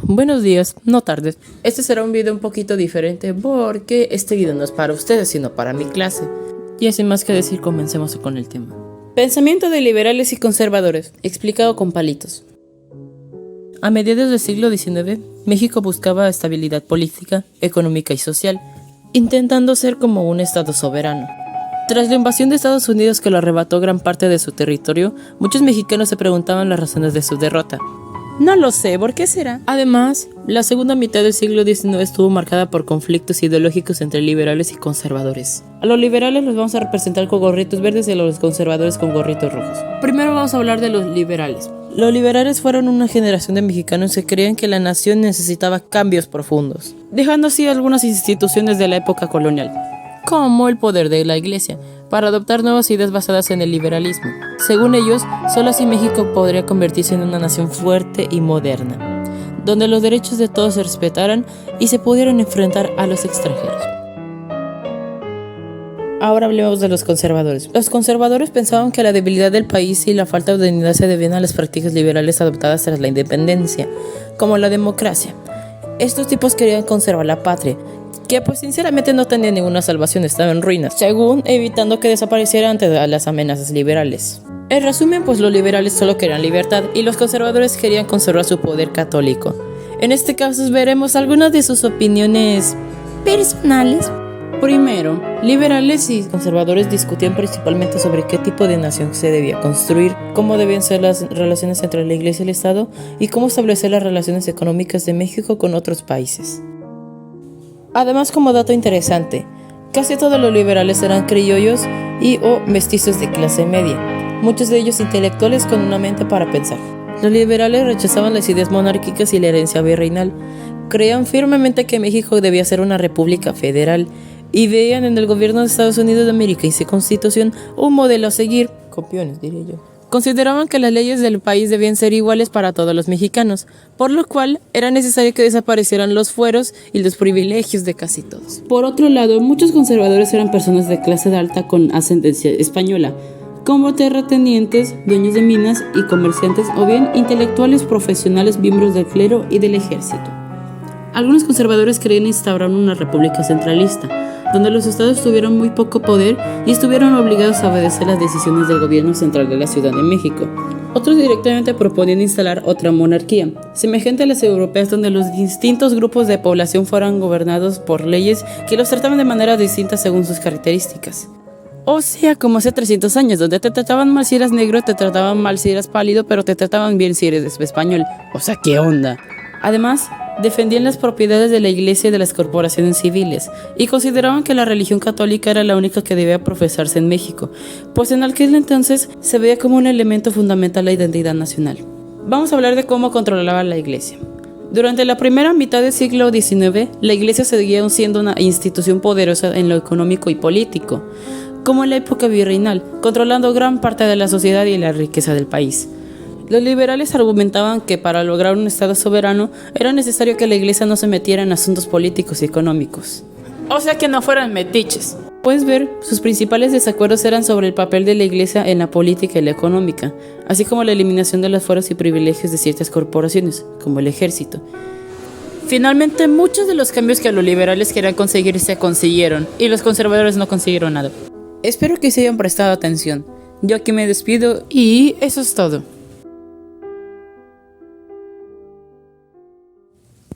buenos días, no tardes. Este será un video un poquito diferente porque este video no es para ustedes, sino para mi clase. Y sin más que decir, comencemos con el tema. Pensamiento de liberales y conservadores, explicado con palitos. A mediados del siglo XIX, México buscaba estabilidad política, económica y social, intentando ser como un estado soberano. Tras la invasión de Estados Unidos que lo arrebató gran parte de su territorio, muchos mexicanos se preguntaban las razones de su derrota. No lo sé, ¿por qué será? Además, la segunda mitad del siglo XIX estuvo marcada por conflictos ideológicos entre liberales y conservadores. A los liberales los vamos a representar con gorritos verdes y a los conservadores con gorritos rojos. Primero vamos a hablar de los liberales. Los liberales fueron una generación de mexicanos que creían que la nación necesitaba cambios profundos, dejando así algunas instituciones de la época colonial, como el poder de la iglesia, para adoptar nuevas ideas basadas en el liberalismo. Según ellos, solo así México podría convertirse en una nación fuerte y moderna, donde los derechos de todos se respetaran y se pudieran enfrentar a los extranjeros. Ahora hablemos de los conservadores. Los conservadores pensaban que la debilidad del país y la falta de unidad se debían a las prácticas liberales adoptadas tras la independencia, como la democracia. Estos tipos querían conservar la patria, que pues sinceramente no tenía ninguna salvación, estaba en ruinas, según evitando que desapareciera ante las amenazas liberales. En resumen, pues los liberales solo querían libertad y los conservadores querían conservar su poder católico. En este caso veremos algunas de sus opiniones personales. Primero, liberales y conservadores discutían principalmente sobre qué tipo de nación se debía construir, cómo debían ser las relaciones entre la iglesia y el Estado y cómo establecer las relaciones económicas de México con otros países. Además, como dato interesante, casi todos los liberales eran criollos y o mestizos de clase media, muchos de ellos intelectuales con una mente para pensar. Los liberales rechazaban las ideas monárquicas y la herencia virreinal, creían firmemente que México debía ser una república federal y veían en el gobierno de Estados Unidos de América y su constitución un modelo a seguir, copiones diría yo. Consideraban que las leyes del país debían ser iguales para todos los mexicanos, por lo cual era necesario que desaparecieran los fueros y los privilegios de casi todos. Por otro lado, muchos conservadores eran personas de clase alta con ascendencia española, como terratenientes, dueños de minas y comerciantes, o bien intelectuales profesionales, miembros del clero y del ejército. Algunos conservadores creían instaurar una república centralista, donde los estados tuvieron muy poco poder y estuvieron obligados a obedecer las decisiones del gobierno central de la Ciudad de México. Otros directamente proponían instalar otra monarquía, semejante a las europeas, donde los distintos grupos de población fueran gobernados por leyes que los trataban de manera distinta según sus características. O sea, como hace 300 años, donde te trataban mal si eras negro, te trataban mal si eras pálido, pero te trataban bien si eres español. O sea, ¿qué onda? Además, defendían las propiedades de la iglesia y de las corporaciones civiles, y consideraban que la religión católica era la única que debía profesarse en México, pues en aquel entonces se veía como un elemento fundamental la identidad nacional. Vamos a hablar de cómo controlaba la iglesia. Durante la primera mitad del siglo XIX, la iglesia seguía siendo una institución poderosa en lo económico y político, como en la época virreinal, controlando gran parte de la sociedad y la riqueza del país. Los liberales argumentaban que para lograr un estado soberano era necesario que la iglesia no se metiera en asuntos políticos y económicos. O sea, que no fueran metiches. Puedes ver, sus principales desacuerdos eran sobre el papel de la iglesia en la política y la económica, así como la eliminación de los fueros y privilegios de ciertas corporaciones, como el ejército. Finalmente, muchos de los cambios que los liberales querían conseguir se consiguieron, y los conservadores no consiguieron nada. Espero que se hayan prestado atención. Yo aquí me despido y eso es todo.